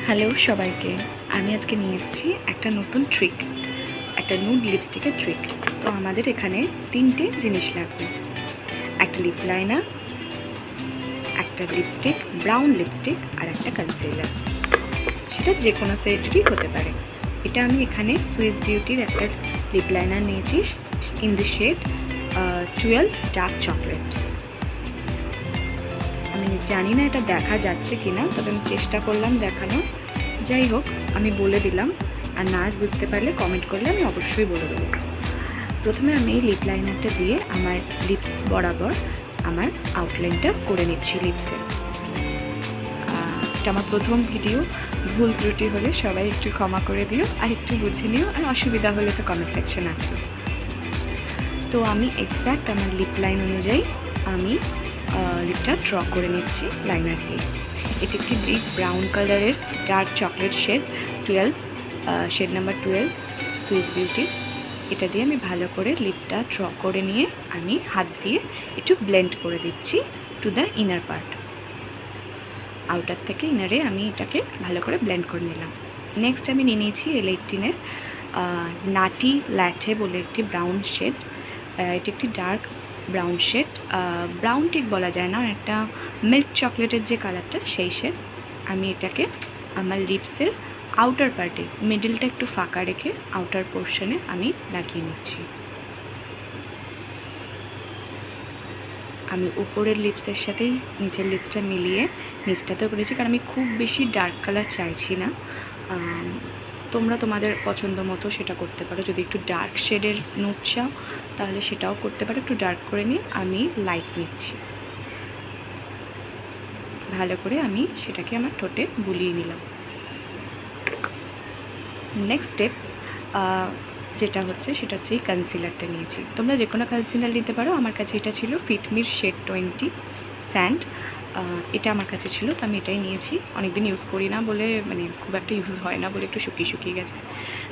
Hello সবাইকে, আমি আজকে নিয়ে এসেছি একটা নতুন ট্রিক, একটা নুড লিপস্টিকের ট্রিক। তো আমাদের এখানে তিনটে জিনিস লাগবে: একটা লিপ লাইনার, একটা লিপস্টিক, ব্রাউন লিপস্টিক, আর একটা কনসিলার। সেটা যে কোনো শেডেরই হতে পারে। এটা আমি এখানে সুইস বিউটির একটা লিপ লাইনার নিয়েছি in the shade 12 dark chocolate. আমি জানি না এটা দেখা যাচ্ছে কি না, তবে আমি চেষ্টা করলাম দেখানো। যাই হোক, আমি বলে দিলাম, আর না বুঝতে পারলে কমেন্ট করলে আমি অবশ্যই বলে দেবো। প্রথমে আমি এই লিপ লাইনারটা দিয়ে আমার লিপস বরাবর আমার আউটলাইনটা করে নিচ্ছি লিপসে। এটা আমার প্রথম ভিডিও, ভুল ত্রুটি হলে সবাই একটু ক্ষমা করে দিও, আর একটু বুঝে নিও, আর অসুবিধা হলে তো কমেন্ট সেকশন আছে। তো আমি এক্স্যাক্ট আমার লিপ লাইন অনুযায়ী আমি লিপটা ড্র করে নিচ্ছি লাইনার দিয়ে। এটি একটি ডিপ ব্রাউন কালারের dark chocolate shade 12, shade number 12 Swiss beauty. এটা দিয়ে আমি ভালো করে লিপটা ড্র করে নিয়ে আমি হাত দিয়ে একটু ব্লেন্ড করে দিচ্ছি to the inner part. Outer থেকে ইনারে আমি এটাকে ভালো করে ব্লেন্ড করে নিলাম। নেক্সট আমি নিয়ে নিয়েছি L18-এর নাটি ল্যাটে বলে একটি ব্রাউন শেড। এটি একটি ডার্ক ব্রাউন শেড, ব্রাউন ঠিক বলা যায় না, একটা মিল্ক চকলেটের যে কালারটা সেই শেড। আমি এটাকে আমার লিপসের আউটার পার্টে, মিডলটা একটু ফাঁকা রেখে আউটার পোর্শনে আমি লাগিয়ে নিচ্ছি। আমি উপরের লিপসের সাথেই নিচের লিপসটা মিলিয়ে নিচটাতেও করেছি, কারণ আমি খুব বেশি ডার্ক কালার চাইছি না। তোমরা তোমাদের পছন্দ মতো সেটা করতে পারো। যদি একটু ডার্ক শেডের নুট চাও তাহলে সেটাও করতে পারো। একটু ডার্ক করে নিয়ে আমি লাইট নিচ্ছি, ভালো করে আমি সেটাকে আমার ঠোঁটে বুলিয়ে নিলাম। নেক্সট স্টেপ যেটা হচ্ছে সেটা হচ্ছে এই কনসিলারটা নিয়েছি। তোমরা যে কোনো কনসিলার নিতে পারো। আমার কাছে এটা ছিল ফিটমির শেড 20 স্যান্ড, এটা আমার কাছে ছিল, তো আমি এটাই নিয়েছি। অনেকদিন ইউজ করি না বলে, মানে খুব একটা ইউজ হয় না বলে একটু শুকিয়ে শুকিয়ে গেছে।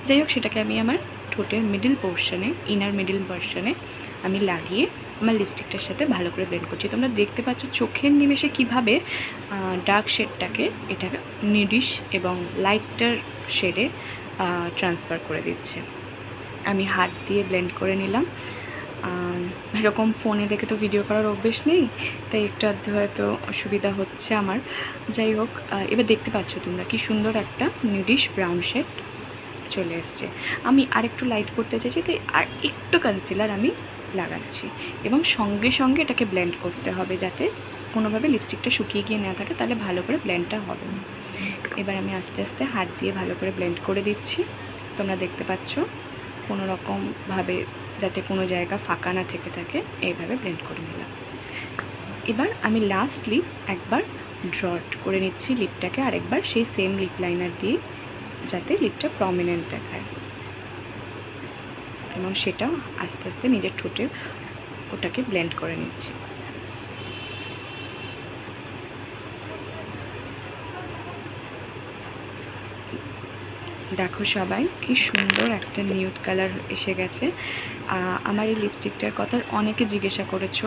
যাই হোক, সেটাকে আমি আমার ঠোঁটের মিডল পোর্শনে, ইনার মিডল পোর্শনে আমি লাগিয়ে আমার লিপস্টিকটার সাথে ভালো করে ব্লেন্ড করছি। তোমরা দেখতে পাচ্ছ চোখের নিমেষে কীভাবে ডার্ক শেডটাকে এটা নিডিশ এবং লাইটার শেডে ট্রান্সফার করে দিচ্ছে। আমি হাত দিয়ে ব্লেন্ড করে নিলাম। এরকম ফোনে দেখে তো ভিডিও করার অভ্যেস নেই, তাই একটু আধটু হয়তো অসুবিধা হচ্ছে আমার। যাই হোক, এবার দেখতে পাচ্ছ তোমরা কি সুন্দর একটা নিডিশ ব্রাউন শেড চলে এসছে। আমি আরেকটু লাইট করতে চাইছি, তাই আর একটু কনসিলার আমি লাগাচ্ছি, এবং সঙ্গে সঙ্গে এটাকে ব্লেন্ড করতে হবে যাতে কোনোভাবে লিপস্টিকটা শুকিয়ে গিয়ে না থাকে, তাহলে ভালো করে ব্লেন্ডটা হবে না। এবার আমি আস্তে আস্তে হাত দিয়ে ভালো করে ব্লেন্ড করে দিচ্ছি। তোমরা দেখতে পাচ্ছ কোনো রকমভাবে যাতে কোনো জায়গা ফাঁকা না থেকে থাকে, এইভাবে ব্লেন্ড করে নিলাম। এবার আমি লাস্টলি একবার ড্রট করে নিচ্ছি লিপটাকে আরেকবার সেই সেম লিপ লাইনার দিয়ে, যাতে লিপটা প্রমিনেন্ট দেখায়, এবং সেটাও আস্তে আস্তে নিজের ঠোঁটে ওটাকে ব্লেন্ড করে নিচ্ছি। দেখো সবাই কি সুন্দর একটা নিউড কালার এসে গেছে। আমার এই লিপস্টিকটার কথা অনেকে জিজ্ঞাসা করেছো,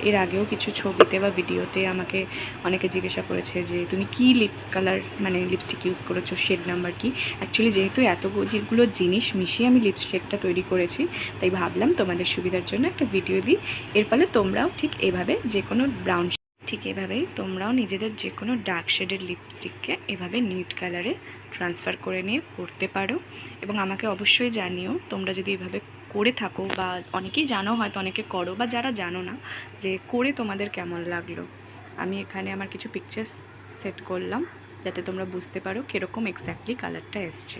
এর আগেও কিছু ছবিতে বা ভিডিওতে আমাকে অনেকে জিজ্ঞাসা করেছে যে তুমি কি লিপ কালার, মানে লিপস্টিক ইউজ করেছো, শেড নাম্বার কি। অ্যাকচুয়ালি যেহেতু এতগুলো জিনিস মিশিয়ে আমি লিপস্টিকটা তৈরি করেছি, তাই ভাবলাম তোমাদের সুবিধার জন্য একটা ভিডিও দিই। এর ফলে তোমরাও ঠিক এভাবে যে কোনো ব্রাউন, ঠিক এভাবেই তোমরাও নিজেদের যে কোনো ডার্ক শেডের লিপস্টিককে এভাবে নিউড কালারে ট্রান্সফার করে নিয়ে পরতে পারো। এবং আমাকে অবশ্যই জানিও তোমরা যদি এভাবে করে থাকো, বা অনেকেই জানো, হয়তো অনেকে করো, বা যারা জানো না যে করে তোমাদের কেমন লাগলো। আমি এখানে আমার কিছু পিকচার্স সেট করলাম যাতে তোমরা বুঝতে পারো কীরকম এক্স্যাক্টলি কালারটা এসছে।